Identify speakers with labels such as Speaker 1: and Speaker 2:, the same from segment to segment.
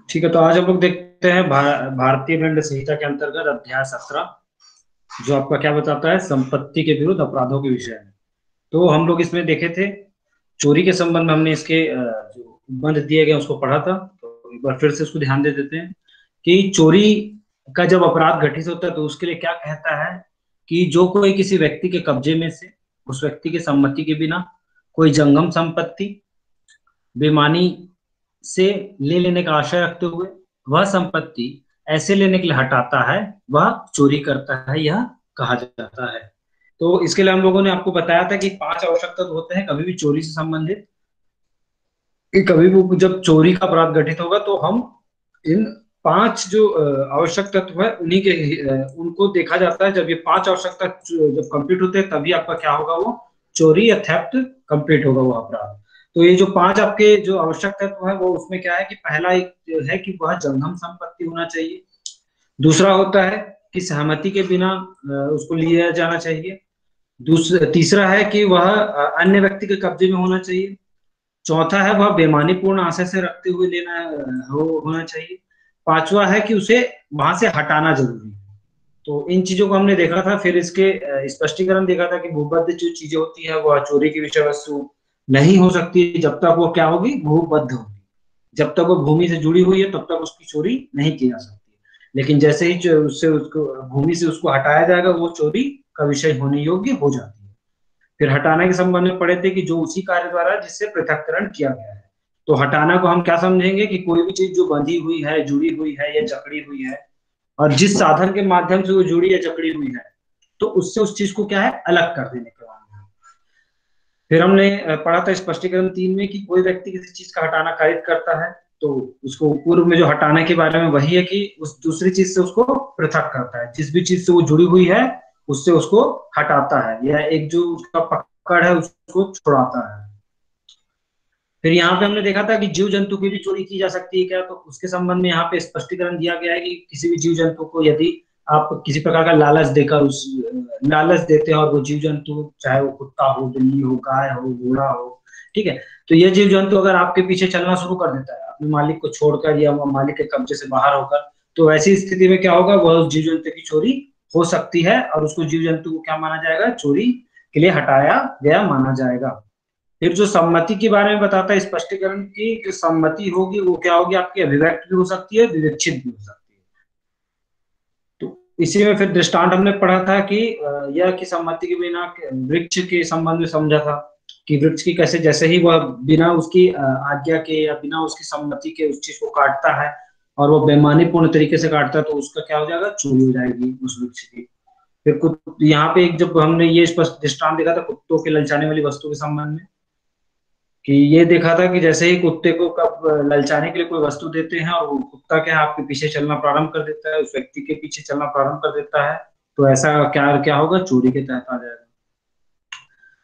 Speaker 1: ठीक है, तो आज हम लोग देखते हैं भारतीय दंड संहिता के अंतर्गत अध्याय 17, जो आपका क्या बताता है, संपत्ति के विरुद्ध अपराधों के विषय में। तो हम लोग इसमें देखे थे चोरी के संबंध में, हमने इसके जो बंद दिए गए उसको पढ़ा था। तो एक बार फिर से उसको ध्यान दे देते हैं कि चोरी का जब अपराध घटित होता है तो उसके लिए क्या कहता है कि जो कोई किसी व्यक्ति के कब्जे में से उस व्यक्ति की सम्मति के बिना कोई जंगम संपत्ति बेईमानी से ले लेने का आशय रखते हुए वह संपत्ति ऐसे लेने के लिए हटाता है, वह चोरी करता है, यह कहा जाता है। तो इसके लिए हम लोगों ने आपको बताया था कि 5 आवश्यक तत्व होते हैं कभी भी चोरी से संबंधित, कि कभी भी जब चोरी का अपराध घटित होगा तो हम इन 5 जो आवश्यक तत्व है उन्हीं के उनको देखा जाता है। जब ये 5 आवश्यक तत्व जब कंप्लीट होते हैं तभी आपका क्या होगा, वो चोरी या थेफ्ट कंप्लीट होगा, वो अपराध। तो ये जो 5 आपके जो आवश्यक तत्व है वो उसमें क्या है कि पहला एक है कि वह जंगम संपत्ति होना चाहिए। दूसरा होता है कि सहमति के बिना उसको लिया जाना चाहिए। तीसरा है कि वह अन्य व्यक्ति के कब्जे में होना चाहिए। चौथा है वह बेईमानीपूर्ण आशय से रखते हुए लेना होना चाहिए। पांचवा है कि उसे वहां से हटाना जरूरी है। तो इन चीजों को हमने देखा था। फिर इसके स्पष्टीकरण देखा था कि भूबद्ध जो चीजें होती है वह चोरी की विषय वस्तु नहीं हो सकती जब तक वो क्या होगी, भूबद्ध होगी। जब तक वो भूमि से जुड़ी हुई है तब तक उसकी चोरी नहीं की जा सकती। लेकिन जैसे ही उससे उसको भूमि से उसको हटाया जाएगा वो चोरी का विषय होने योग्य हो जाती है। फिर हटाने के संबंध में पढ़े थे कि जो उसी कार्य द्वारा जिससे पृथक्करण किया गया है। तो हटाना को हम क्या समझेंगे कि कोई भी चीज जो बंधी हुई है, जुड़ी हुई है या जकड़ी हुई है, और जिस साधन के माध्यम से वो जुड़ी या जकड़ी हुई है, तो उससे उस चीज को क्या है, अलग कर देने का नाम है। फिर हमने पढ़ा था स्पष्टीकरण 3 में कि कोई व्यक्ति किसी चीज का हटाना कारित करता है तो उसको पूर्व में जो हटाने के बारे में वही है कि उस दूसरी चीज से उसको पृथक करता है। जिस भी चीज से वो जुड़ी हुई है उससे उसको हटाता है, या एक जो उसका पकड़ है उसको छुड़ाता है। फिर यहाँ पे हमने देखा था कि जीव जंतु की भी चोरी की जा सकती है क्या, तो उसके संबंध में यहाँ पे स्पष्टीकरण दिया गया है कि किसी भी जीव जंतु को यदि आप किसी प्रकार का लालच देकर उस लालच देते हैं और वो जीव जंतु, चाहे वो कुत्ता हो, बिल्ली हो, गाय हो, घोड़ा हो, ठीक है, तो ये जीव जंतु अगर आपके पीछे चलना शुरू कर देता है अपने मालिक को छोड़कर या मालिक के कब्जे से बाहर होकर, तो ऐसी स्थिति में क्या होगा, वह जीव जंतु की चोरी हो सकती है और उसको जीव जंतु को क्या माना जाएगा, चोरी के लिए हटाया गया माना जाएगा। फिर जो सम्मति के बारे में बताता है स्पष्टीकरण की, जो सम्मति होगी वो क्या होगी, आपकी अभिव्यक्त भी हो सकती है, विवेक्षित भी हो सकती है। तो इसी में फिर दृष्टांत हमने पढ़ा था कि यह कि सम्मति के बिना वृक्ष के संबंध में समझा था कि वृक्ष की कैसे, जैसे ही वह बिना उसकी आज्ञा के या बिना उसकी सम्मति के उस चीज को काटता है और वो बेईमानीपूर्ण तरीके से काटता है तो उसका क्या हो जाएगा, चोरी हो जाएगी उस वृक्ष की। फिर यहाँ पे एक जब हमने ये स्पष्ट दृष्टांत देखा था कुत्तों के ललचाने वाली वस्तु के संबंध में, कि ये देखा था कि जैसे ही कुत्ते को कब ललचाने के लिए कोई वस्तु देते हैं और वो कुत्ता क्या आपके पीछे चलना प्रारंभ कर देता है, उस व्यक्ति के पीछे चलना प्रारंभ कर देता है, तो ऐसा क्या क्या होगा, चोरी के तहत आ जाएगा।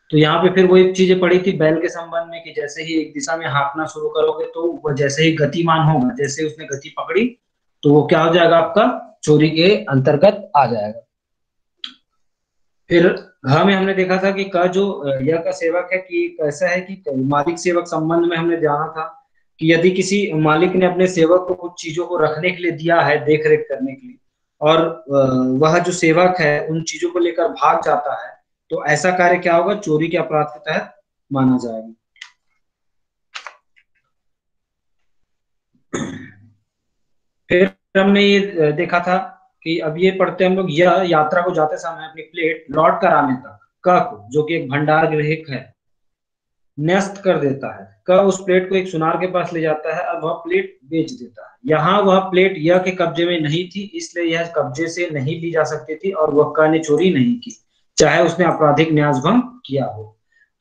Speaker 1: तो यहाँ पे फिर वो एक चीजें पड़ी थी बैल के संबंध में कि जैसे ही एक दिशा में हाँकना शुरू करोगे तो वह जैसे ही गतिमान होगा, जैसे ही उसने गति पकड़ी तो वो क्या हो जाएगा, आपका चोरी के अंतर्गत आ जाएगा। फिर घ में हमने देखा था कि का जो यह का सेवक है कि कैसा है कि मालिक सेवक संबंध में हमने जाना था कि यदि किसी मालिक ने अपने सेवक को कुछ चीजों को रखने के लिए दिया है, देख रेख करने के लिए, और वह जो सेवक है उन चीजों को लेकर भाग जाता है, तो ऐसा कार्य क्या होगा, चोरी के अपराध के तहत माना जाएगा। फिर हमने ये देखा था कि अब ये पढ़ते हम लोग, यह यात्रा को जाते समय अपनी प्लेट लौट कर आने तक क को, जो कि एक भंडार गृहिक है, न्यस्त कर देता है। क उस प्लेट को एक सुनार के पास ले जाता है और वह प्लेट बेच देता है। यहाँ वह प्लेट यह के कब्जे में नहीं थी, इसलिए यह कब्जे से नहीं ली जा सकती थी और वह क ने चोरी नहीं की, चाहे उसने आपराधिक न्यासभंग किया हो।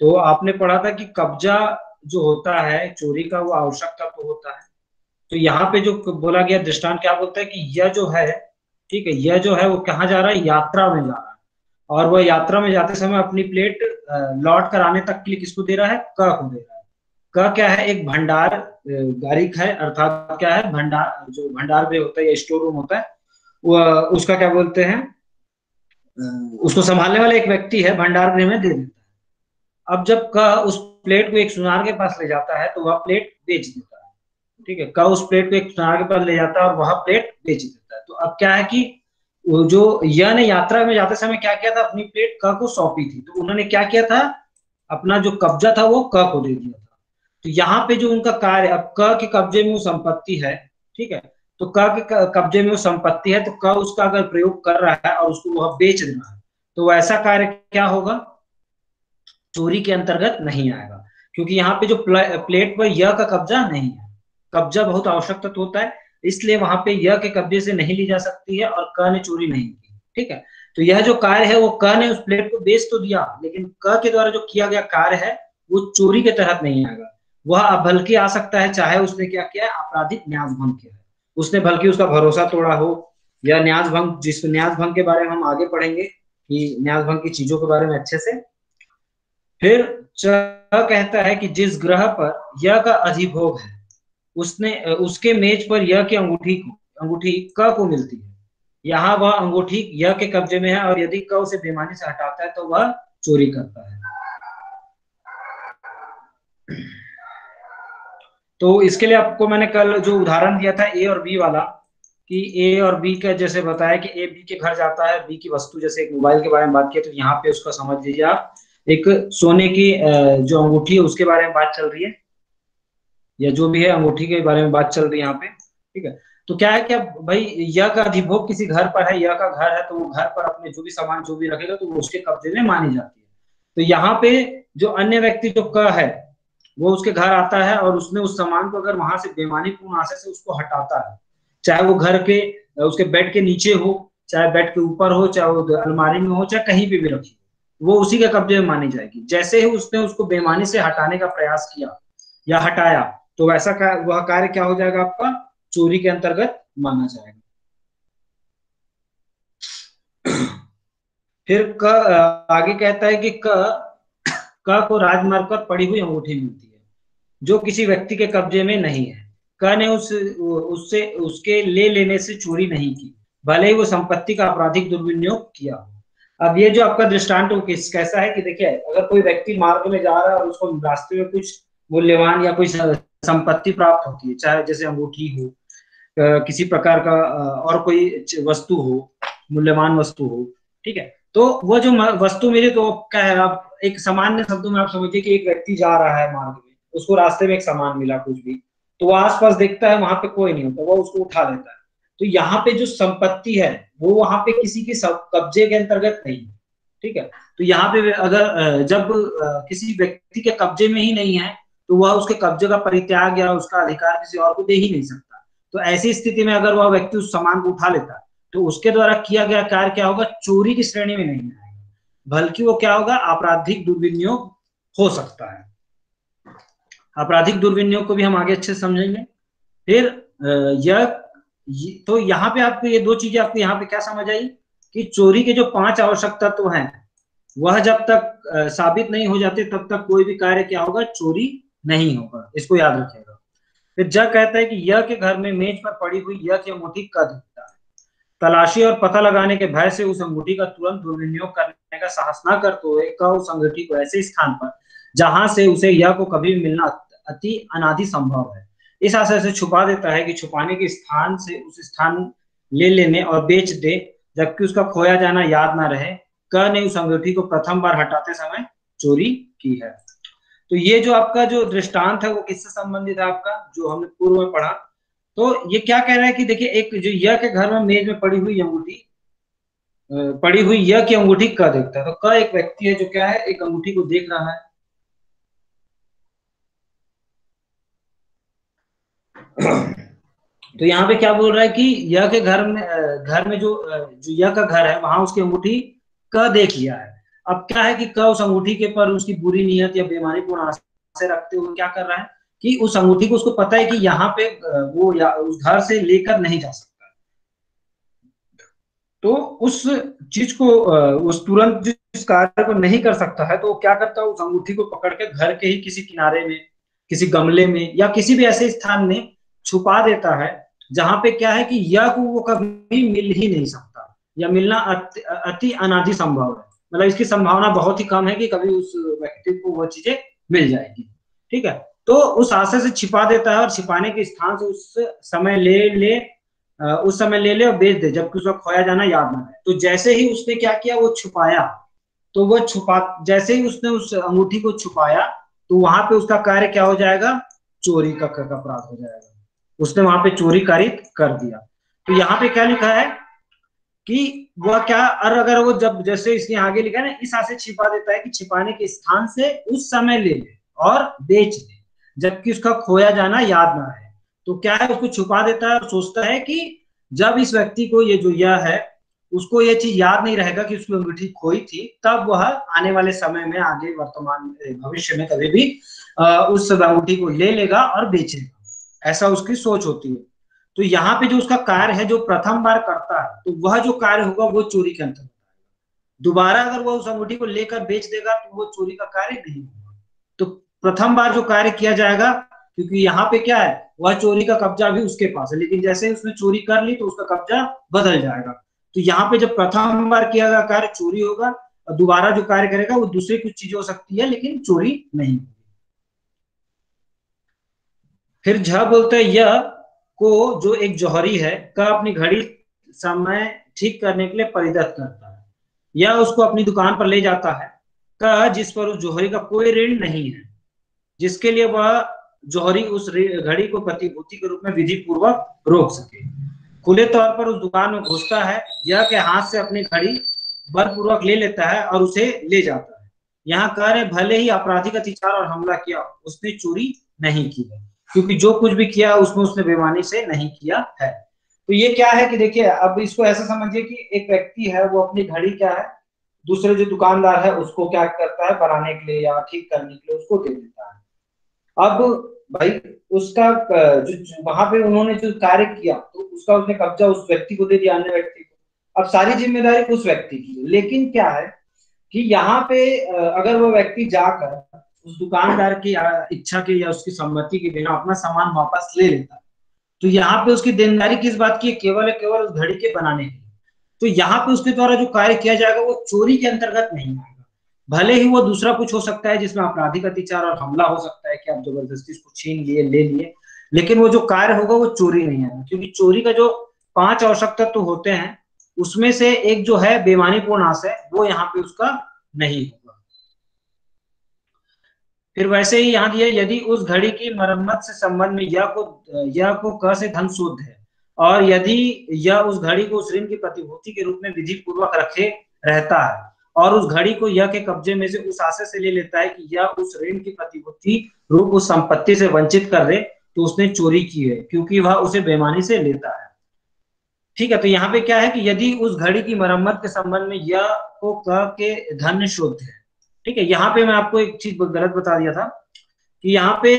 Speaker 1: तो आपने पढ़ा था कि कब्जा जो होता है चोरी का वो आवश्यक तत्व होता है। तो यहाँ पे जो बोला गया दृष्टांत क्या बोलता है कि यह जो है, ठीक है, यह जो है वो कहाँ जा रहा है, यात्रा में जा रहा है, और वह यात्रा में जाते समय अपनी प्लेट लौट कर आने तक के लिए किसको दे रहा है, क को दे रहा है। क क्या है, एक भंडार गारिक है, अर्थात क्या है, भंडार, जो भंडार में होता है या स्टोर रूम होता है, वह उसका क्या बोलते हैं, उसको संभालने वाला एक व्यक्ति है, भंडार गृह में दे देता है। अब जब क उस प्लेट को एक सुनार के पास ले जाता है तो वह प्लेट बेच देता है। ठीक है, क उस प्लेट को एक सुनार के पास ले जाता है और वह प्लेट बेच देता है। तो अब क्या है कि वो जो य ने यात्रा में जाते समय क्या किया था, अपनी प्लेट क को सौंपी थी, तो उन्होंने क्या किया था, अपना जो कब्जा था वो क को दे दिया था। तो यहाँ पे जो उनका कार्य, अब क के कब्जे में वो संपत्ति है, ठीक है, तो क के कब्जे में वो संपत्ति है, तो क उसका अगर प्रयोग कर रहा है और उसको वह बेच रहा है, तो वैसा कार्य क्या होगा, चोरी के अंतर्गत नहीं आएगा, क्योंकि यहाँ पे जो प्लेट पर य का कब्जा नहीं है। कब्जा बहुत आवश्यक तत्व होता है, इसलिए वहां पे य के कब्जे से नहीं ली जा सकती है और क ने चोरी नहीं की। ठीक है, तो यह जो कार्य है वो क ने उस प्लेट को बेच तो दिया, लेकिन क के द्वारा जो किया गया कार्य है वो चोरी के तहत नहीं आएगा। वह बल्कि आ सकता है, चाहे उसने क्या किया है, आपराधिक न्यास भंग किया है, उसने बल्कि उसका भरोसा तोड़ा हो, या न्यास भंग, जिस न्यास भंग के बारे में हम आगे पढ़ेंगे कि न्यास भंग की चीजों के बारे में अच्छे से। फिर च कहता है कि जिस ग्रह पर य का अधिभोग है उसने उसके मेज पर य की अंगूठी क को मिलती है। यहाँ वह अंगूठी य के कब्जे में है और यदि क उसे बेईमानी से हटाता है तो वह चोरी करता है। तो इसके लिए आपको मैंने कल जो उदाहरण दिया था ए और बी वाला, कि ए और बी का जैसे बताया कि ए बी के घर जाता है, बी की वस्तु जैसे एक मोबाइल के बारे में बात किया, तो यहाँ पे उसका समझ लीजिए आप, एक सोने की जो अंगूठी है उसके बारे में बात चल रही है, या जो भी है अंगूठी के बारे में बात चल रही है यहाँ पे। ठीक है, तो क्या है कि अब भाई यह का अधिभोग किसी घर पर है, यह का घर है, तो वो घर पर अपने जो भी सामान जो भी रखेगा तो वो उसके कब्जे में मानी जाती है। तो यहाँ पे जो अन्य व्यक्ति जो क है वो उसके घर आता है और उसने उस सामान को अगर वहां से बेईमानी पूर्ण आशय से उसको हटाता है, चाहे वो घर के उसके बेड के नीचे हो, चाहे बेड के ऊपर हो, चाहे वो अलमारी में हो, चाहे कहीं भी रखी, वो उसी के कब्जे में मानी जाएगी। जैसे ही उसने उसको बेईमानी से हटाने का प्रयास किया या हटाया, तो वैसा वह कार्य क्या हो जाएगा, आपका चोरी के अंतर्गत माना जाएगा। फिर आगे कहता है कि क को राजमार्ग पर पड़ी हुई अंगूठी मिलती है जो किसी व्यक्ति के कब्जे में नहीं है। क ने उससे उसके ले लेने से चोरी नहीं की, भले ही वो संपत्ति का आपराधिक दुर्विनियोग किया हो। अब ये जो आपका दृष्टांत कैसा है कि देखिए, अगर कोई व्यक्ति मार्ग में जा रहा है और उसको रास्ते में कुछ मूल्यवान या कोई संपत्ति प्राप्त होती है, चाहे जैसे अंगूठी हो, किसी प्रकार का और कोई वस्तु हो, मूल्यवान वस्तु हो, ठीक है, तो वो जो वस्तु मिले तो क्या है, आप एक सामान्य शब्दों में आप समझिए कि एक व्यक्ति जा रहा है मार्ग में, उसको रास्ते में एक सामान मिला कुछ भी, तो वो आसपास देखता है वहां पे कोई नहीं होता, वो उसको उठा लेता है। तो यहाँ पे जो संपत्ति है वो वहां पे किसी के कब्जे के अंतर्गत नहीं है। ठीक है, तो यहाँ पे अगर जब किसी व्यक्ति के कब्जे में ही नहीं है तो वह उसके कब्जे का परित्याग या उसका अधिकार किसी और को दे ही नहीं सकता। तो ऐसी स्थिति में अगर वह व्यक्ति उस सामान को उठा लेता है तो उसके द्वारा किया गया कार्य क्या होगा, चोरी की श्रेणी में नहीं आएगा, बल्कि वो क्या होगा, आपराधिक दुर्विनियोग हो सकता है। आपराधिक दुर्विनियोग को भी हम आगे अच्छे से समझेंगे। फिर यह तो यहाँ पे आपको ये दो चीजें आपको यहाँ पे क्या समझ आई कि चोरी के जो 5 आवश्यक तत्व हैं वह जब तक साबित नहीं हो जाते तब तक कोई भी कार्य क्या होगा, चोरी नहीं होगा, इसको याद रखिएगा। फिर जग कहता है कि यह के घर में मेज पर पड़ी हुई यह की अंगूठी का दिखता है, तलाशी और पता लगाने के भय से उस अंगूठी का तुरंत दुर्विनियोग करने का साहस न करते हुए उस अंगूठी को ऐसे स्थान पर जहां से उसे यह को कभी भी मिलना अति अनादि संभव है, इस आशय से छुपा देता है कि छुपाने के स्थान से उस स्थान ले लेने और बेच दे, जबकि उसका खोया जाना याद ना रहे। क ने उस अंगूठी को प्रथम बार हटाते समय चोरी की है। तो ये जो आपका जो दृष्टांत है वो किससे संबंधित है, आपका जो हमने पूर्व में पढ़ा। तो ये क्या कह रहा है कि देखिए, एक जो यह के घर में मेज में पड़ी हुई अंगूठी, पड़ी हुई यह की अंगूठी क देखता है, तो क एक व्यक्ति है जो क्या है, एक अंगूठी को देख रहा है। तो यहाँ पे क्या बोल रहा है कि यह के घर में जो यह का घर है वहां उसकी अंगूठी क देख लिया है। अब क्या है कि क उस अंगूठी के पर उसकी बुरी नीयत या बेईमानी पूर्ण आशय रखते हुए क्या कर रहा है कि उस अंगूठी को उसको पता है कि यहाँ पे वो या उस घर से लेकर नहीं जा सकता, तो उस चीज को उस तुरंत जिस कार्य को नहीं कर सकता है, तो वो क्या करता है, उस अंगूठी को पकड़ के घर के ही किसी किनारे में, किसी गमले में या किसी भी ऐसे स्थान में छुपा देता है जहां पे क्या है कि यह को वो कभी मिल ही नहीं सकता या मिलना अति अनादि संभव है। मतलब इसकी संभावना बहुत ही कम है कि कभी उस व्यक्ति को वो चीजें मिल जाएगी। ठीक है, तो उस आशय से छिपा देता है और छिपाने के स्थान से उस समय ले ले और बेच दे, जबकि उसका खोया जाना याद ना रहे। तो जैसे ही उसने क्या किया, वो छुपाया, तो वह छुपा जैसे ही उसने उस अंगूठी को छुपाया, तो वहां पे उसका कार्य क्या हो जाएगा, चोरी का अपराध हो जाएगा। उसने वहां पे चोरी कारित कर दिया। तो यहाँ पे क्या लिखा है कि वह क्या, और अगर वो जब जैसे इसके आगे लिखा है ना, इस आशय छिपा देता है कि छिपाने के स्थान से उस समय ले ले और बेच दे, जबकि उसका खोया जाना याद ना रहे। तो क्या है, उसको छुपा देता है और सोचता है कि जब इस व्यक्ति को ये जो यह है, उसको ये चीज याद नहीं रहेगा कि उसकी अंगूठी खोई थी, तब वह आने वाले समय में, आगे वर्तमान भविष्य में कभी भी उस अंगूठी को ले लेगा और बेचेगा। ऐसा उसकी सोच होती है। तो यहाँ पे जो उसका कार्य है, जो प्रथम बार करता है, तो वह जो कार्य होगा वो चोरी के अंतर्गत। दोबारा अगर वह उस अंगूठी को लेकर बेच देगा तो वो चोरी का कार्य नहीं होगा। तो प्रथम बार जो कार्य किया जाएगा, क्योंकि यहाँ पे क्या है, वह चोरी का कब्जा भी उसके पास है, लेकिन जैसे ही उसने चोरी कर ली तो उसका कब्जा बदल जाएगा। तो यहाँ पे जब प्रथम बार किया गया कार्य चोरी होगा, और दोबारा जो कार्य करेगा वो दूसरी कुछ चीजें हो सकती है, लेकिन चोरी नहीं होगी। फिर झ बोलते हैं यह को, जो एक जौहरी है, का अपनी घड़ी समय ठीक करने के लिए परिदत करता है, या उसको अपनी दुकान पर ले जाता है, का जिस पर उस जौहरी का कोई ऋण नहीं है, जिसके लिए वह जौहरी उस घड़ी को प्रतिभूति के रूप में विधि पूर्वक रोक सके। खुले तौर पर उस दुकान में घुसता है, यह के हाथ से अपनी घड़ी बलपूर्वक ले लेता है और उसे ले जाता है। यहाँ कार्य भले ही आपराधिक अत्याचार और हमला किया, उसने चोरी नहीं की है, क्योंकि जो कुछ भी किया उसमें उसने बेईमानी से नहीं किया है। तो ये क्या है कि देखिए, अब इसको ऐसा समझिए कि एक व्यक्ति है, वो अपनी घड़ी क्या है, दूसरे जो दुकानदार है उसको क्या करता है, बनाने के लिए या ठीक करने के लिए उसको दे देता है। अब भाई उसका जो वहां पे उन्होंने जो कार्य किया, तो उसका उसने कब्जा उस व्यक्ति को दे दिया, अन्य व्यक्ति को। अब सारी जिम्मेदारी उस व्यक्ति की है, लेकिन क्या है कि यहाँ पे अगर वो व्यक्ति जाकर उस दुकानदार की इच्छा के या उसकी सम्मति के बिना अपना सामान वापस ले लेता है, तो यहाँ पे उसकी देनदारी किस बात की है, केवल उस घड़ी के बनाने की। तो यहाँ पे उसके द्वारा जो कार्य किया जाएगा वो चोरी के अंतर्गत नहीं आएगा। भले ही वो दूसरा कुछ हो सकता है जिसमें आपराधिक अत्याचार और हमला हो सकता है, कि आप जबरदस्ती उसको छीन लिए, ले लिए, लेकिन वो जो कार्य होगा वो चोरी नहीं आएगा। क्योंकि चोरी का जो 5 आवश्यक तत्व तो होते हैं, उसमें से एक जो है बेईमानीपूर्ण आशय, वो यहाँ पे उसका नहीं होगा। फिर वैसे ही यहाँ दिया, यदि उस घड़ी की मरम्मत से संबंध में यह को क से धन शुद्ध है, और यदि यह उस घड़ी को उस ऋण की प्रतिभूति के रूप में विधि पूर्वक रखे रहता है, और उस घड़ी को यह के कब्जे में से उस आशय से ले लेता है कि यह उस ऋण की प्रतिभूति रूप उस संपत्ति से वंचित कर दे, तो उसने चोरी की है, क्योंकि वह उसे बेईमानी से लेता है। ठीक है, तो यहाँ पे क्या है कि यदि उस घड़ी की मरम्मत के संबंध में यह को क के धन शुद्ध है। ठीक है, यहाँ पे मैं आपको एक चीज गलत बता दिया था कि यहाँ पे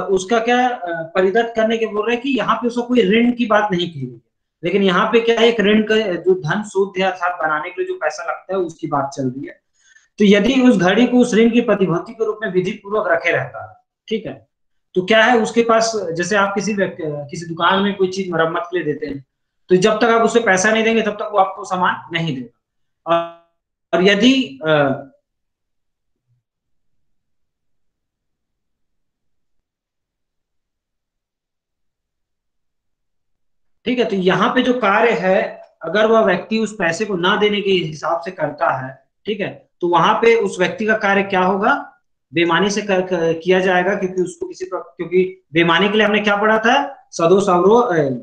Speaker 1: उसका क्या परिदत्त करने के बोल रहे हैं कि यहाँ पे उसका कोई ऋण की बात नहीं की गई है, लेकिन यहाँ पे क्या है, एक ऋण का जो धन शुद्ध है, अर्थात बनाने के लिए जो पैसा लगता है उसकी बात चल रही है। तो यदि उस घड़ी को उस ऋण की प्रतिभूति के रूप में विधि पूर्वक रखे रहता है, ठीक है, तो क्या है उसके पास, जैसे आप किसी दुकान में कोई चीज मरम्मत के लिए देते हैं, तो जब तक आप उसे पैसा नहीं देंगे तब तक वो आपको सामान नहीं देगा। और यदि ठीक है, तो यहाँ पे जो कार्य है, अगर वह व्यक्ति उस पैसे को ना देने के हिसाब से करता है, ठीक है, तो वहां पे उस व्यक्ति का कार्य क्या होगा, बेईमानी से किया जाएगा, क्योंकि उसको क्योंकि बेईमानी के लिए हमने क्या पढ़ा था, सदोष अवरोध,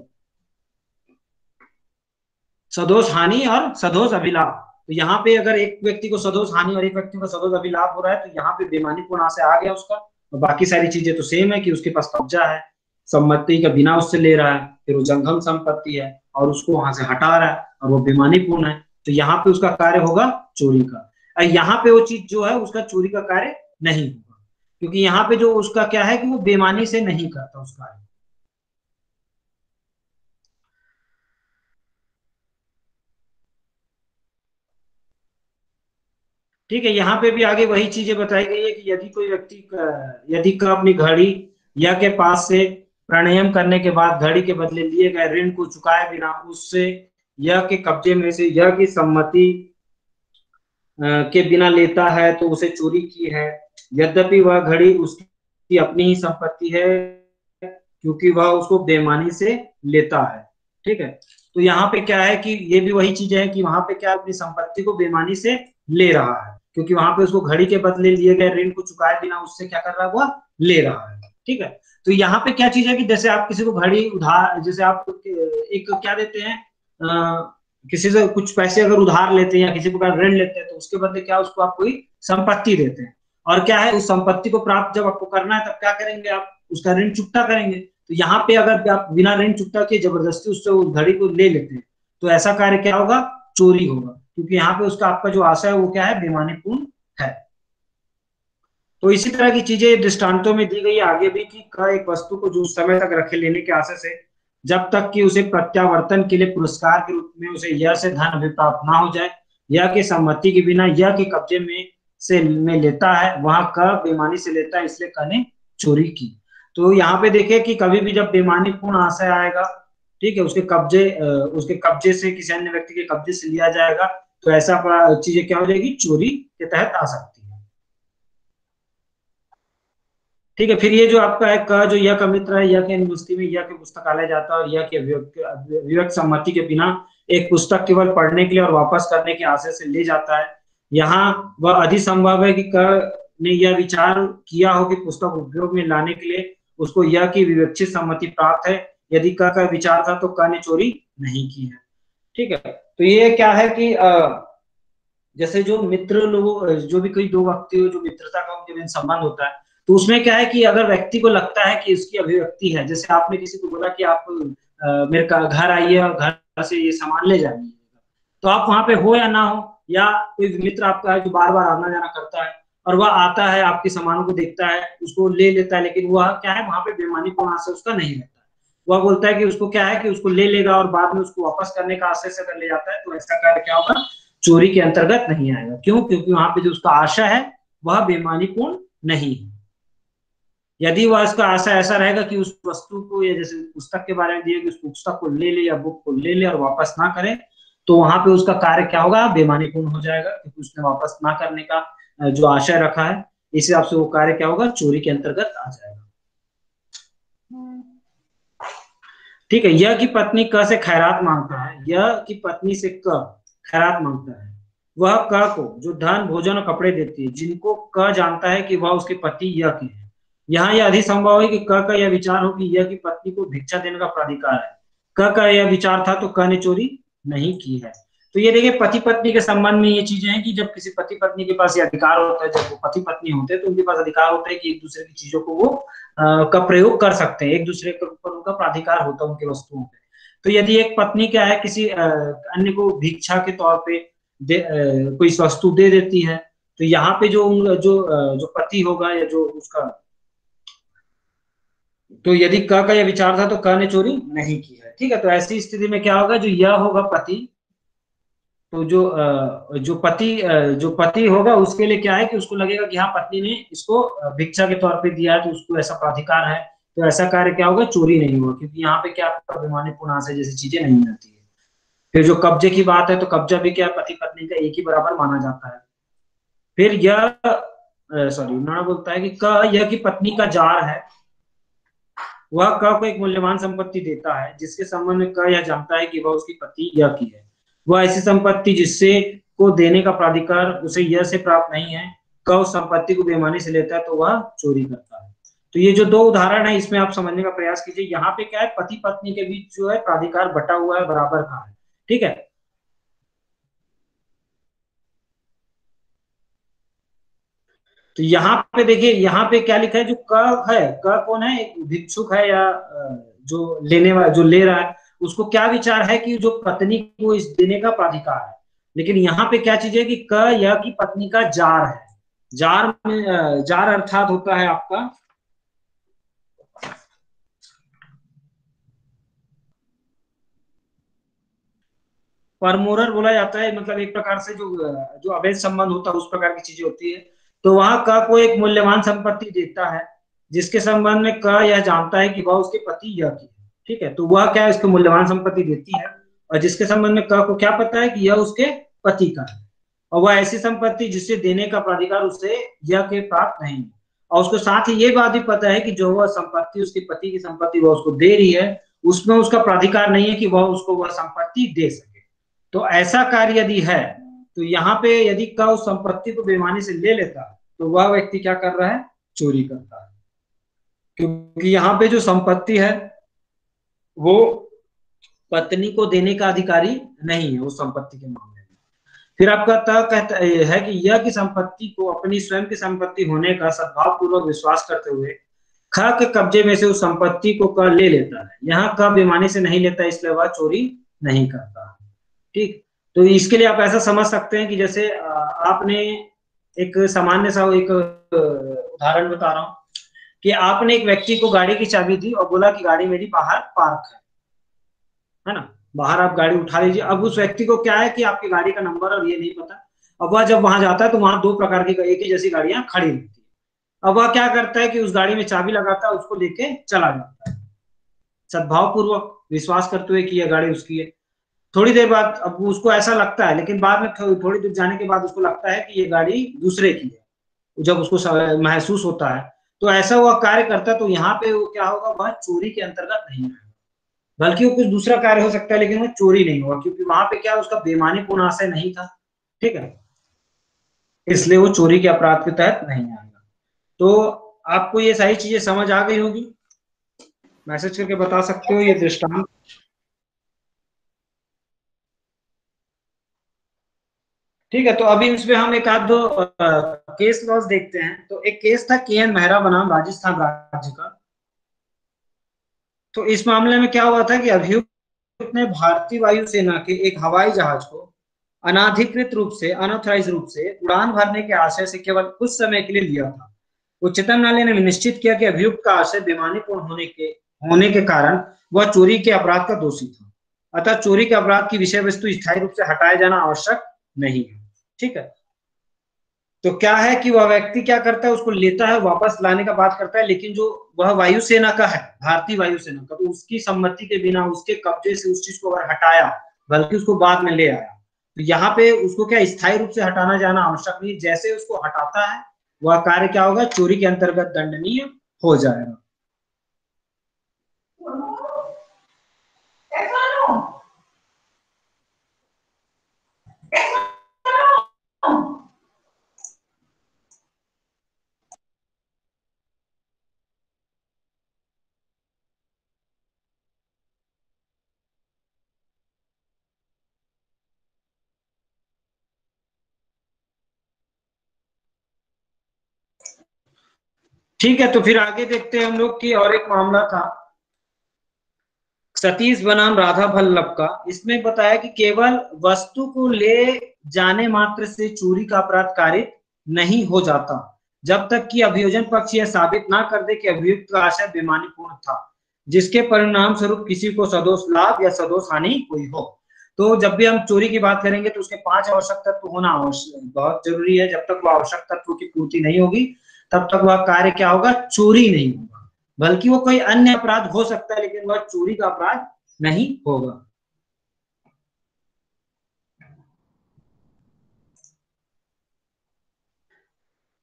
Speaker 1: सदोष हानि और सदोष अभिलाभ। तो यहाँ पे अगर एक व्यक्ति को सदोष हानि और एक व्यक्ति को सदोष अभिलाभ हो रहा है, तो यहाँ पे बेईमानी पूर्ण से आ गया उसका। और बाकी सारी चीजें तो सेम है कि उसके पास कब्जा है, सम्मति का बिना उससे ले रहा है, फिर वो जंगम संपत्ति है और उसको वहां से हटा रहा है, और वो बेईमानी पूर्ण है, तो यहाँ पे उसका कार्य होगा चोरी का। और यहाँ पे वो चीज जो है उसका चोरी का कार्य नहीं होगा, क्योंकि यहाँ पे जो उसका क्या है कि वो बेईमानी से नहीं करता उस कार्य। ठीक है, यहाँ पे भी आगे वही चीजें बताई गई है कि यदि का अपनी घड़ी या के पास से प्राणायाम करने के बाद घड़ी के बदले लिए गए ऋण को चुकाए बिना उससे यह के कब्जे में से यह की सम्मति के बिना लेता है तो उसे चोरी की है। यद्यपि वह घड़ी उसकी अपनी ही संपत्ति है, क्योंकि वह उसको बेईमानी से लेता है। ठीक है, तो यहाँ पे क्या है कि ये भी वही चीज है कि वहां पे क्या अपनी संपत्ति को बेईमानी से ले रहा है, क्योंकि वहां पे उसको घड़ी के बदले लिए गए ऋण को चुकाए बिना उससे क्या कर रहा है, वह ले रहा है। ठीक है, तो यहाँ पे क्या चीज है कि जैसे आप किसी को घड़ी उधार, जैसे आप एक क्या देते हैं, किसी से कुछ पैसे अगर उधार लेते हैं या किसी प्रकार ऋण लेते हैं, तो उसके बदले क्या उसको आप कोई संपत्ति देते हैं। और क्या है, उस संपत्ति को प्राप्त जब आपको करना है तब क्या करेंगे, आप उसका ऋण चुकता करेंगे। तो यहाँ पे अगर आप बिना ऋण चुकता किए जबरदस्ती उससे उस घड़ी को ले लेते हैं, तो ऐसा कार्य क्या होगा, चोरी होगा, क्योंकि यहाँ पे उसका आपका जो आशय है वो क्या है, बेईमानीपूर्ण है। तो इसी तरह की चीजें दृष्टांतों में दी गई है आगे भी कि एक वस्तु को जो समय तक रखे लेने के आशय से, जब तक कि उसे प्रत्यावर्तन के लिए पुरस्कार के रूप में उसे यह से धन अभिप्राप्त ना हो जाए, यह की सम्मति के बिना यह के कब्जे में लेता है, वहां क बेईमानी से लेता है, इसलिए क ने चोरी की। तो यहाँ पे देखिए कि कभी भी जब बेईमानी पूर्ण आशय आएगा, ठीक है, उसके कब्जे से किसी अन्य व्यक्ति के कब्जे से लिया जाएगा, तो ऐसा चीजें क्या हो जाएगी, चोरी के तहत आ सकती है। ठीक है, फिर ये जो आपका है क जो यह का मित्र है, यह के अनुपस्थिति में यह के पुस्तकालय जाता है और यह के अभिव्यक्त सम्मति के बिना एक पुस्तक केवल पढ़ने के लिए और वापस करने के आशय से ले जाता है। यहाँ वह अधिक संभव है कि क ने यह विचार किया हो कि पुस्तक उपयोग में लाने के लिए उसको यह की विवक्षित सम्मति प्राप्त है। यदि क का विचार था तो क ने चोरी नहीं की है। ठीक है, तो ये क्या है कि जैसे जो मित्र लोग, जो भी कोई दो व्यक्ति हो जो मित्रता का उनके बीच संबंध होता है, तो उसमें क्या है कि अगर व्यक्ति को लगता है कि उसकी अभिव्यक्ति है, जैसे आपने किसी को बोला कि आप मेरे घर आइए और घर से ये सामान ले जाइए, तो आप वहां पे हो या ना हो, या कोई मित्र आपका है जो बार बार आना जाना करता है और वह आता है आपके सामानों को देखता है उसको ले लेता है, लेकिन वह क्या है वहां पे बेईमानी को आशय उसका नहीं रहता है। वह बोलता है कि उसको क्या है कि उसको ले लेगा और बाद में उसको वापस करने का आशय से अगर ले जाता है, तो ऐसा कार्य क्या होगा, चोरी के अंतर्गत नहीं आएगा। क्यों, क्योंकि वहां पे जो उसका आशय है वह बेईमानीपूर्ण नहीं है। यदि वह इसका आशय ऐसा रहेगा कि उस वस्तु को, या जैसे पुस्तक के बारे में दिया कि उस पुस्तक को ले ले या बुक को ले ले और वापस ना करे, तो वहां पे उसका कार्य क्या होगा, बेईमानीपूर्ण हो जाएगा, क्योंकि उसने वापस ना करने का जो आशय रखा है, इस हिसाब से वो कार्य क्या होगा, चोरी के अंतर्गत आ जाएगा। ठीक है, यह की पत्नी क से खैरात मांगता है, यह की पत्नी से क खैरात मांगता है। वह क को जो धन भोजन और कपड़े देती है, जिनको क जानता है कि वह उसके पति यह के है। यहाँ यह अधिक संभव है कि क का यह विचार हो कि यह की पत्नी को भिक्षा देने का प्राधिकार है। क का यह विचार था तो क ने चोरी नहीं की है। तो ये देखिए पति पत्नी के संबंध में ये चीजें हैं कि जब किसी पति पत्नी के पास ये अधिकार होता है, जब वो पति पत्नी होते हैं तो उनके पास अधिकार होता है कि एक दूसरे की चीजों को वो का प्रयोग कर सकते हैं, एक दूसरे के ऊपर उनका प्राधिकार होता है उनकी वस्तुओं पे। तो यदि एक पत्नी क्या है किसी अन्य को भिक्षा के तौर पे कोई वस्तु दे देती है, तो यहाँ पे जो पति होगा या जो उसका, तो यदि क का यह विचार था तो क ने चोरी नहीं की है। ठीक है, तो ऐसी स्थिति में क्या होगा, जो यह होगा पति, तो जो पति होगा उसके लिए क्या है कि उसको लगेगा कि हाँ पत्नी ने इसको भिक्षा के तौर पे दिया है तो उसको ऐसा प्राधिकार है, तो ऐसा कार्य क्या होगा, चोरी नहीं होगा, क्योंकि यहाँ पे क्या बेईमानीपूर्ण आशय जैसी चीजें नहीं आती है। फिर जो कब्जे की बात है, तो कब्जा भी क्या पति पत्नी का एक ही बराबर माना जाता है। फिर यह सॉरी उन्होंने बोलता है कि यह की पत्नी का जार है, वह क को एक मूल्यवान संपत्ति देता है जिसके संबंध में क यह जानता है कि वह उसकी पति यह की है। वह ऐसी संपत्ति जिससे को देने का प्राधिकार उसे यह से प्राप्त नहीं है, क उस संपत्ति को बेईमानी से लेता है तो वह चोरी करता है। तो ये जो दो उदाहरण है इसमें आप समझने का प्रयास कीजिए। यहाँ पे क्या है, पति पत्नी के बीच जो है प्राधिकार बटा हुआ है, बराबर का है। ठीक है, तो यहाँ पे देखिए, यहाँ पे क्या लिखा है, जो क है, क कौन है, एक भिक्षुक है या जो लेने वाला जो ले रहा है, उसको क्या विचार है कि जो पत्नी को इस देने का प्राधिकार है। लेकिन यहाँ पे क्या चीज है कि क यह की पत्नी का जार है। जार में जार अर्थात होता है आपका परमोरर बोला जाता है, मतलब एक प्रकार से जो अवैध संबंध होता है उस प्रकार की चीजें होती है। तो वहां क को एक मूल्यवान संपत्ति देता है जिसके संबंध में क यह जानता है कि वह उसके पति यह की है। ठीक है, तो वह क्या है, इसको मूल्यवान संपत्ति देती है, और जिसके संबंध में क को क्या पता है कि यह उसके पति का है। और वह ऐसी संपत्ति जिसे देने का प्राधिकार उसे यह के प्राप्त नहीं है। और उसको साथ ही ये बात भी पता है कि जो वह संपत्ति उसके पति की संपत्ति वह उसको दे रही है, उसमें उसका प्राधिकार नहीं है कि वह उसको वह संपत्ति दे सके। तो ऐसा कार्य यदि है तो यहाँ पे यदि क उस संपत्ति को बेईमानी से ले लेता है तो वह व्यक्ति क्या कर रहा है, चोरी करता है। क्योंकि यहाँ पे जो संपत्ति है वो पत्नी को देने का अधिकारी नहीं है उस संपत्ति के मामले में। फिर आपका त कहता है कि यह की संपत्ति को अपनी स्वयं की संपत्ति होने का सद्भाव पूर्वक विश्वास करते हुए ख के कब्जे में से उस संपत्ति को क ले लेता है। यहाँ क बेईमानी से नहीं लेता, इसलिए वह चोरी नहीं करता। ठीक, तो इसके लिए आप ऐसा समझ सकते हैं कि जैसे आपने एक सामान्य सा एक उदाहरण बता रहा हूं कि आपने एक व्यक्ति को गाड़ी की चाबी दी और बोला कि गाड़ी मेरी बाहर पार्क है ना, बाहर आप गाड़ी उठा लीजिए। अब उस व्यक्ति को क्या है कि आपकी गाड़ी का नंबर और ये नहीं पता। अब वह जब वहां जाता है तो वहां दो प्रकार की एक ही जैसी गाड़ियां खड़ी रहती है। अब वह क्या करता है कि उस गाड़ी में चाबी लगाता है, उसको लेके चला जाता है सद्भाव पूर्वक विश्वास करते हुए कि यह गाड़ी उसकी है। थोड़ी देर बाद अब उसको ऐसा लगता है, लेकिन बाद में थोड़ी दूर जाने के बाद उसको लगता है कि ये गाड़ी दूसरे की है। जब उसको महसूस होता है तो ऐसा वह कार्य करता है, तो यहाँ पे वो क्या होगा, वह चोरी के अंतर्गत नहीं आएगा, बल्कि वो कुछ दूसरा कार्य हो सकता है लेकिन वो चोरी नहीं होगा, क्योंकि वहां पे क्या उसका बेईमानी पूर्ण आशय नहीं था। ठीक है, इसलिए वो चोरी के अपराध के तहत नहीं आएगा। तो आपको ये सारी चीजें समझ आ गई होगी, मैसेज करके बता सकते हो ये दृष्टांत। ठीक है, तो अभी इसमें हम एक आध दो केस लॉज देखते हैं। तो एक केस था KN मेहरा बनाम राजस्थान राज्य का। तो इस मामले में क्या हुआ था कि अभियुक्त ने भारतीय वायुसेना के एक हवाई जहाज को अनाधिकृत रूप से, अनऑथराइज रूप से उड़ान भरने के आशय से केवल कुछ समय के लिए लिया था। उच्चतम न्यायालय ने निश्चित किया कि अभियुक्त का आशय बेईमानीपूर्ण होने के कारण वह चोरी के अपराध का दोषी था। अतः चोरी के अपराध की विषय वस्तु स्थायी रूप से हटाया जाना आवश्यक नहीं है। ठीक है, तो क्या है कि वह व्यक्ति क्या करता है, उसको लेता है, वापस लाने का बात करता है, लेकिन जो वह वायुसेना का है, भारतीय वायुसेना का, तो उसकी सम्मति के बिना उसके कब्जे से उस चीज को अगर हटाया, बल्कि उसको बाद में ले आया, तो यहाँ पे उसको क्या स्थायी रूप से हटाना जाना आवश्यक नहीं। जैसे उसको हटाता है वह कार्य क्या होगा, चोरी के अंतर्गत दंडनीय हो जाएगा। ठीक है, तो फिर आगे देखते हैं हम लोग की और एक मामला था सतीश बनाम राधा वल्लभ का। इसमें बताया कि केवल वस्तु को ले जाने मात्र से चोरी का अपराध कारित नहीं हो जाता जब तक कि अभियोजन पक्ष यह साबित ना कर दे कि अभियुक्त का आशय बेईमानीपूर्ण था, जिसके परिणाम स्वरूप किसी को सदोष लाभ या सदोष हानि हुई हो। तो जब भी हम चोरी की बात करेंगे तो उसके 5 आवश्यक तत्व होना आवश्यक बहुत जरूरी है। जब तक वो आवश्यक तत्वों की पूर्ति नहीं होगी तब तक वह कार्य क्या होगा, चोरी नहीं होगा, बल्कि वो कोई अन्य अपराध हो सकता है लेकिन वह चोरी का अपराध नहीं होगा।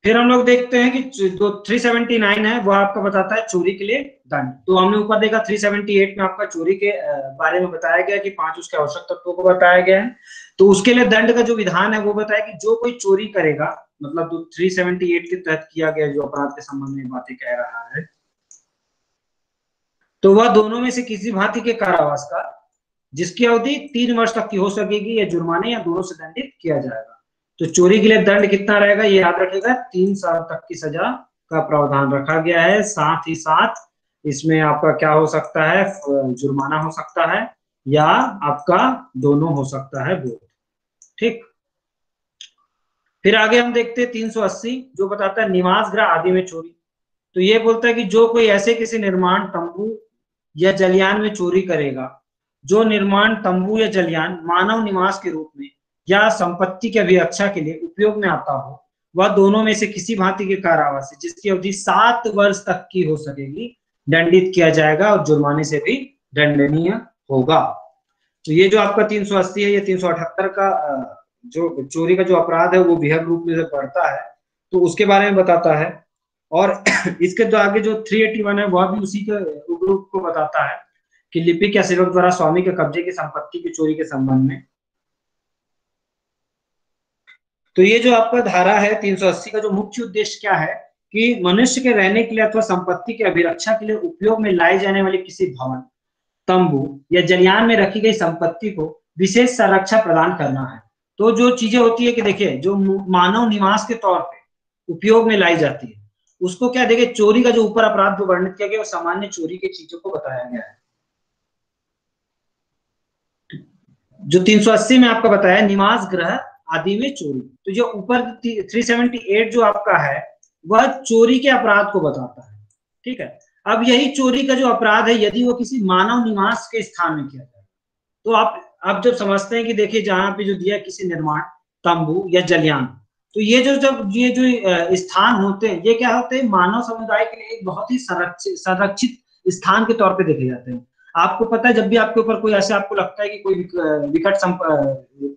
Speaker 1: फिर हम लोग देखते हैं कि जो 379 है वह आपका बताता है चोरी के लिए दंड। तो हमने ऊपर देखा 378 में आपका चोरी के बारे में बताया गया कि 5 उसके आवश्यक तत्वों को बताया गया है। तो उसके लिए दंड का जो विधान है वो बताया कि जो कोई चोरी करेगा, मतलब जो 378 के तहत किया गया जो अपराध के संबंध में बातें कह रहा है, तो वह दोनों में से किसी भांति के कारावास का जिसकी अवधि 3 वर्ष तक की हो सकेगी या जुर्माने या दोनों से दंडित किया जाएगा। तो चोरी के लिए दंड कितना रहेगा ये याद रखिएगा, 3 साल तक की सजा का प्रावधान रखा गया है। साथ ही साथ इसमें आपका क्या हो सकता है, जुर्माना हो सकता है या आपका दोनों हो सकता है बोथ। ठीक, फिर आगे हम देखते हैं 380 जो बताता है निवास गृह आदि में चोरी। तो ये बोलता है कि जो कोई ऐसे किसी निर्माण, तंबू या जलियान में चोरी करेगा जो निर्माण, तंबू या जलियान मानव निवास के रूप में या संपत्ति के अभिरक्षा के लिए उपयोग में आता हो, वह दोनों में से किसी भांति के कारावास से जिसकी अवधि 7 वर्ष तक की हो सकेगी दंडित किया जाएगा और जुर्माने से भी दंडनीय होगा। तो ये जो आपका 380 है ये 378 का जो चोरी का जो अपराध है वो बृहद रूप में बढ़ता है, तो उसके बारे में बताता है। और इसके जो आगे जो 381 है वह भी उसी के ग्रुप को बताता है कि लिपिक या सेवक द्वारा स्वामी के कब्जे की संपत्ति की चोरी के संबंध में। तो ये जो आपका धारा है 380 का जो मुख्य उद्देश्य क्या है कि मनुष्य के रहने के लिए अथवा संपत्ति की अभिरक्षा के लिए उपयोग में लाई जाने वाली किसी भवन, तंबू या जलयान में रखी गई संपत्ति को विशेष संरक्षा प्रदान करना है। तो जो चीजें होती है कि देखिए जो मानव निवास के तौर पे उपयोग में लाई जाती है उसको क्या, देखिए चोरी का जो ऊपर अपराध जो वर्णित किया गया वो सामान्य चोरी की चीजों को बताया गया है। जो 380 में आपका बताया निवास गृह आदि में चोरी, तो जो ऊपर 378 जो आपका है वह चोरी के अपराध को बताता है। ठीक है, अब यही चोरी का जो अपराध है यदि वो किसी मानव निवास के स्थान में किया जाए, तो आप जब समझते हैं कि देखिए जहां पे जो दिया किसी निर्माण, तंबू या जलयान, तो ये जो जब ये जो स्थान होते हैं ये क्या होते हैं, मानव समुदाय के लिए एक बहुत ही संरक्षित स्थान के तौर पे देखे जाते हैं। आपको पता है जब भी आपके ऊपर कोई ऐसे आपको लगता है कि कोई विकट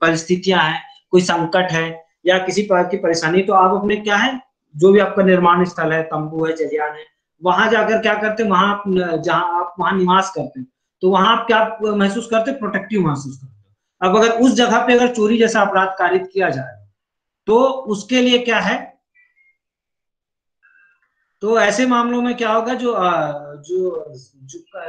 Speaker 1: परिस्थितियां हैं, कोई संकट है या किसी प्रकार की परेशानी, तो आप अपने क्या है जो भी आपका निर्माण स्थल है, तंबू है, जलयान है, वहां जाकर क्या करते हैं, वहां जहां आप वहां निवास करते हैं, तो वहां आप क्या महसूस करते हैं, प्रोटेक्टिव महसूस करते हैं। अब अगर उस जगह पे अगर चोरी जैसा अपराध कारित किया जाए तो उसके लिए क्या है, तो ऐसे मामलों में क्या होगा, जो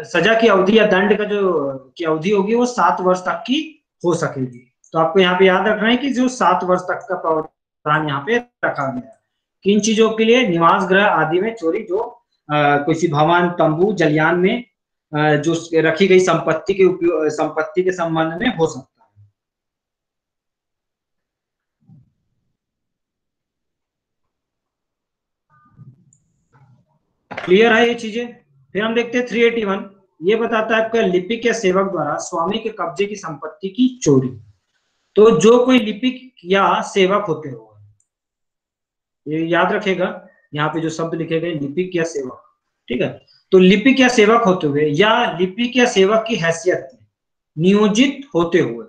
Speaker 1: सजा की अवधि या दंड का जो की अवधि होगी वो 7 वर्ष तक की हो सकेगी। तो आपको यहाँ पे याद रखना है कि जो 7 वर्ष तक का प्रावधान यहाँ पे रखा गया है किन चीजों के लिए, निवास गृह आदि में चोरी, जो किसी भवन, तंबू, जलयान में जो रखी गई संपत्ति के उपयोग, संपत्ति के संबंध में हो सकता है। क्लियर है ये चीजें। फिर हम देखते हैं 381, ये बताता है आपका लिपिक या सेवक द्वारा स्वामी के कब्जे की संपत्ति की चोरी। तो जो कोई लिपिक या सेवक होते हो, ये याद रखेगा, यहाँ पे जो शब्द लिखे गए लिपिक या सेवक, ठीक है, तो लिपिक या सेवक होते हुए या लिपिक या सेवक की हैसियत में नियोजित होते हुए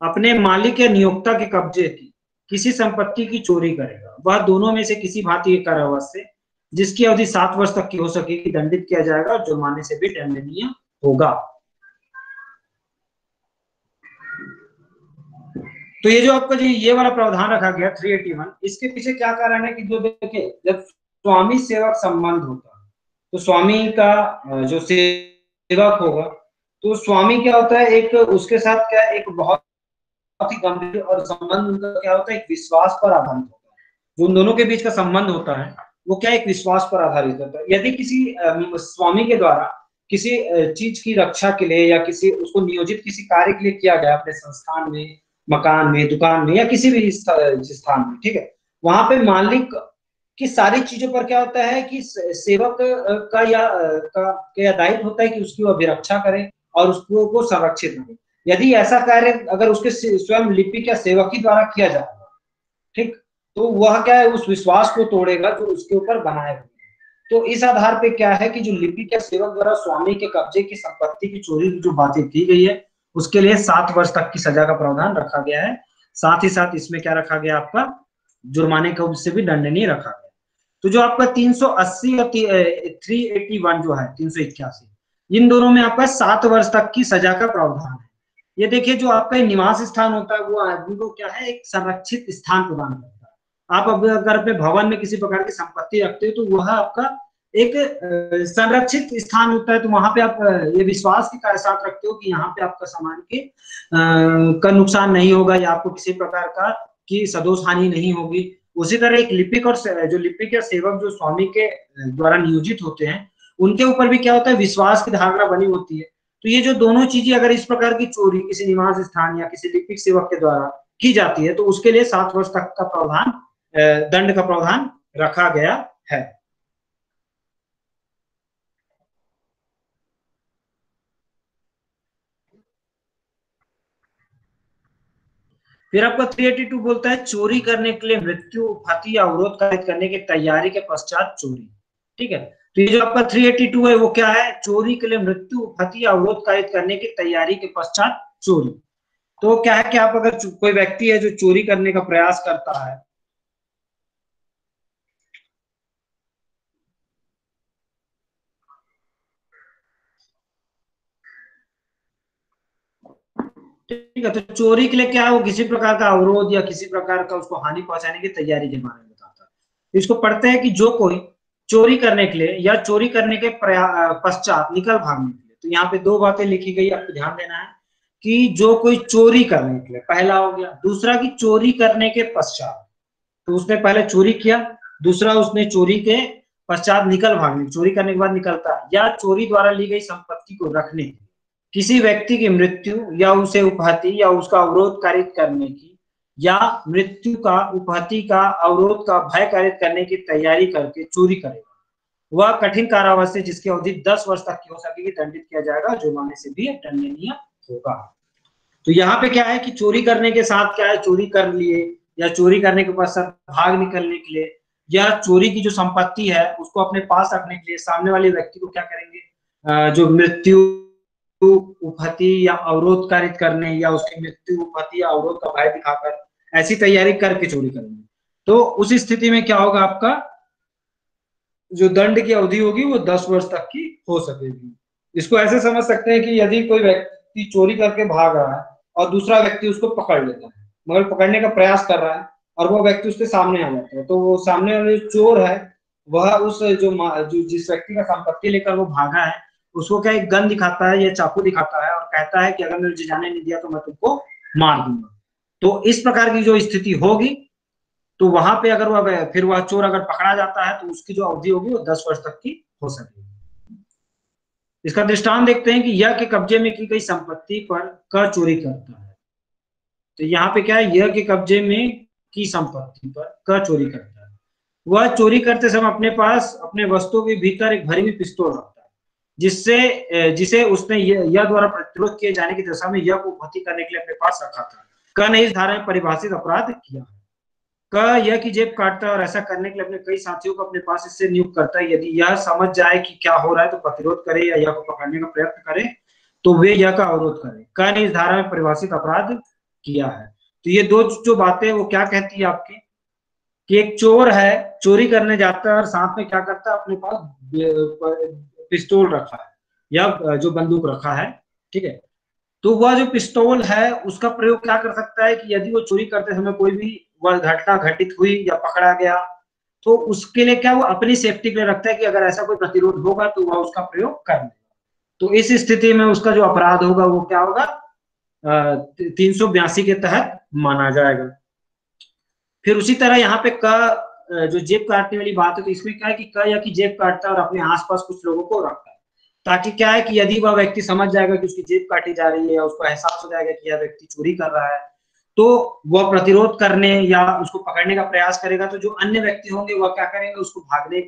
Speaker 1: अपने मालिक या नियोक्ता के कब्जे की किसी संपत्ति की चोरी करेगा, वह दोनों में से किसी भांति के कारावास से जिसकी अवधि 7 वर्ष तक की हो सकेगी दंडित किया जाएगा और जुर्माने से भी दंडनीय होगा। तो ये जो आपका जो ये वाला प्रावधान रखा गया 381, इसके पीछे क्या कारण है कि जो देखिए जब स्वामी सेवक संबंध होता है तो स्वामी का जो सेवक होगा, तो स्वामी क्या होता है, एक उसके साथ क्या एक बहुत ही गंभीर और संबंध उनका क्या होता है, एक विश्वास पर आधारित होता है। जो उन दोनों के बीच का संबंध होता है वो क्या एक विश्वास पर आधारित होता है। यदि किसी स्वामी के द्वारा किसी चीज की रक्षा के लिए या किसी उसको नियोजित किसी कार्य के लिए किया गया अपने संस्थान में, मकान में, दुकान में या किसी भी स्थान में, ठीक है, वहां पे मालिक की सारी चीजों पर क्या होता है कि सेवक का दायित्व होता है कि उसकी वो अभिरक्षा करे और उसको को संरक्षित रखे। यदि ऐसा कार्य अगर उसके स्वयं लिपिक या सेवक ही द्वारा किया जाएगा, ठीक, तो वह क्या है उस विश्वास को तोड़ेगा जो उसके ऊपर बनाए हुए। तो इस आधार पे क्या है कि जो लिपिक या सेवक द्वारा स्वामी के कब्जे की संपत्ति की चोरी की जो बातें की गई है उसके लिए 7 वर्ष तक की सजा का प्रावधान रखा गया है। साथ ही साथ इसमें क्या रखा गया, आपका जुर्माने का उससे भी दंडनीय रखा गया। तो जो आपका 380 और 381 जो है 381, इन दोनों में आपका 7 वर्ष तक की सजा का प्रावधान है। ये देखिए जो आपका निवास स्थान होता है वो आदमी को क्या है, एक संरक्षित स्थान प्रदान करता है। आप अगर अपने भवन में किसी प्रकार की संपत्ति रखते हो तो वह आपका एक संरक्षित स्थान होता है। तो वहां पे आप ये विश्वास के साथ रखते हो कि यहाँ पे आपका सामान के का नुकसान नहीं होगा या आपको किसी प्रकार का की सदोष हानि नहीं होगी। उसी तरह एक लिपिक और जो लिपिक या सेवक जो स्वामी के द्वारा नियोजित होते हैं उनके ऊपर भी क्या होता है, विश्वास की धारणा बनी होती है। तो ये जो दोनों चीजें अगर इस प्रकार की चोरी किसी निवास स्थान या किसी लिपिक सेवक के द्वारा की जाती है तो उसके लिए 7 वर्ष तक का प्रावधान, दंड का प्रावधान रखा गया है। फिर आपका 382 बोलता है चोरी करने के लिए मृत्यु, उपहति या अवरोध कारित करने की तैयारी के पश्चात चोरी। ठीक है, तो ये जो आपका 382 है वो क्या है, चोरी के लिए मृत्यु, उपहति या अवरोध कारित करने की तैयारी के पश्चात चोरी। तो क्या है कि आप अगर कोई व्यक्ति है जो चोरी करने का प्रयास करता है, ठीक है, तो चोरी के लिए क्या है, वो किसी प्रकार का अवरोध या किसी प्रकार का उसको हानि पहुंचाने की तैयारी के बारे में बताता है। इसको पढ़ते हैं कि जो कोई चोरी करने के लिए या चोरी करने के पश्चात निकल भागने के लिए, तो यहाँ पे दो बातें लिखी गई, आपको ध्यान देना है कि जो कोई चोरी करने के लिए, पहला हो गया, दूसरा कि चोरी करने के पश्चात, तो उसने पहले चोरी किया, दूसरा उसने चोरी के पश्चात निकल भागने, चोरी करने के बाद निकलता है, या चोरी द्वारा ली गई संपत्ति को रखने की, किसी व्यक्ति की मृत्यु या उसे उपहति या उसका अवरोध कारित करने की, या मृत्यु का, उपहति का, अवरोध का भय कारित करने की तैयारी करके चोरी करेगा, वह कठिन कारावास से जिसकी अवधि 10 वर्ष तक की हो सकेगी दंडित किया जाएगा, जुर्माने से भी दंडनीय होगा। तो यहाँ पे क्या है कि चोरी करने के साथ क्या है, चोरी कर लिए या चोरी करने के पश्चात भाग निकलने के लिए या चोरी की जो संपत्ति है उसको अपने पास रखने के लिए सामने वाले व्यक्ति को क्या करेंगे, जो मृत्यु, उपहति या अवरोध कारित करने या उसकी मृत्यु, उपहति या अवरोध का भय दिखाकर ऐसी तैयारी करके चोरी करेंगे। तो उस स्थिति में क्या होगा, आपका जो दंड की अवधि होगी वो 10 वर्ष तक की हो सकेगी। इसको ऐसे समझ सकते हैं कि यदि कोई व्यक्ति चोरी करके भाग रहा है और दूसरा व्यक्ति उसको पकड़ लेता है, मगर पकड़ने का प्रयास कर रहा है और वो व्यक्ति उसके सामने आ जाता है, तो वो सामने वाले जो चोर है वह उस जो जिस व्यक्ति का संपत्ति लेकर वो भागा है उसको क्या एक गन दिखाता है या चाकू दिखाता है और कहता है कि अगर मुझे जाने नहीं दिया तो मैं तुमको मार दूंगा। तो इस प्रकार की जो स्थिति होगी, तो वहां पे अगर वह फिर वह चोर अगर पकड़ा जाता है तो उसकी जो अवधि होगी वो 10 वर्ष तक की हो सकेगी। इसका दृष्टांत देखते हैं कि यह के कब्जे में की गई संपत्ति पर क चोरी करता है। तो यहाँ पे क्या है, यह के कब्जे में की संपत्ति पर क चोरी करता है। वह चोरी करते समय अपने पास अपने वस्तुओं के भीतर एक भरी हुई पिस्तौल रखता है, जिसे उसने यह द्वारा प्रतिरोध किए जाने की दशा में यह को भर्ती करने के लिए अपने पास रखा था। क ने इस धारा में परिभाषित अपराध किया है। क यह कि जेब काटता है और ऐसा करने के लिए अपने कई साथियों को अपने पास इससे नियुक्त करता है, यदि यह समझ जाए कि क्या हो रहा है तो प्रतिरोध करे या यह को पकड़ने का प्रयत्न करे तो वे यह का अवरोध करें। क ने इस धारा में परिभाषित अपराध किया है। तो ये दो जो बातें वो क्या कहती है आपकी, कि एक चोर है, चोरी करने जाता है और साथ में क्या करता है, अपने पास पिस्तौल रखा है या जो बंदूक रखा है, ठीक है। तो वह जो पिस्तौल है उसका प्रयोग क्या कर सकता है कि यदि वो चोरी करते समय कोई भी वह घटना घटित हुई या पकड़ा गया तो उसके लिए क्या वो अपनी सेफ्टी के लिए रखता है कि अगर ऐसा कोई प्रतिरोध होगा तो वह उसका प्रयोग कर लेगा। तो इस स्थिति में उसका जो अपराध होगा वो क्या होगा, 382 के तहत माना जाएगा। फिर उसी तरह यहाँ पे क जो जेब काटने वाली बात है, तो इसमें क्या है कि क या कि जेब काटता है और अपने आसपास कुछ लोगों को रखता है, ताकि क्या है कि यदि वह व्यक्ति समझ जाएगा कि उसकी जेब काटी जा रही है या उसको एहसास हो जाएगा कि यह व्यक्ति चोरी कर रहा है, तो वह प्रतिरोध करने या उसको पकड़ने का प्रयास करेगा, तो जो अन्य व्यक्ति होंगे वह क्या करेंगे, उसको भागने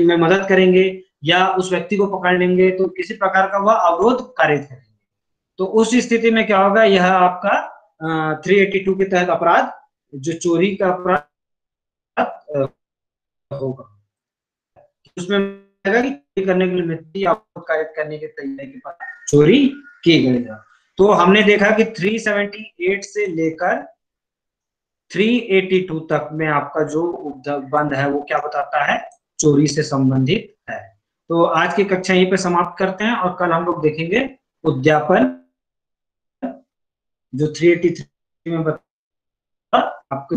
Speaker 1: में मदद करेंगे या उस व्यक्ति को पकड़ लेंगे, तो किसी प्रकार का वह अवरोध कारित करेंगे। तो उस स्थिति में क्या होगा, यह आपका 382 के तहत अपराध, जो चोरी का अपराध होगा, उसमें कि चोरी करने के लिए मृत्यु या कारित करने की तैयारी के बाद चोरी की गई है। तो हमने देखा कि 378 से लेकर 382 तक में आपका जो बंद है वो क्या बताता है, चोरी से संबंधित है। तो आज की कक्षा यहीं पे समाप्त करते हैं और कल हम लोग देखेंगे उद्यापन, जो 383 में बता आपको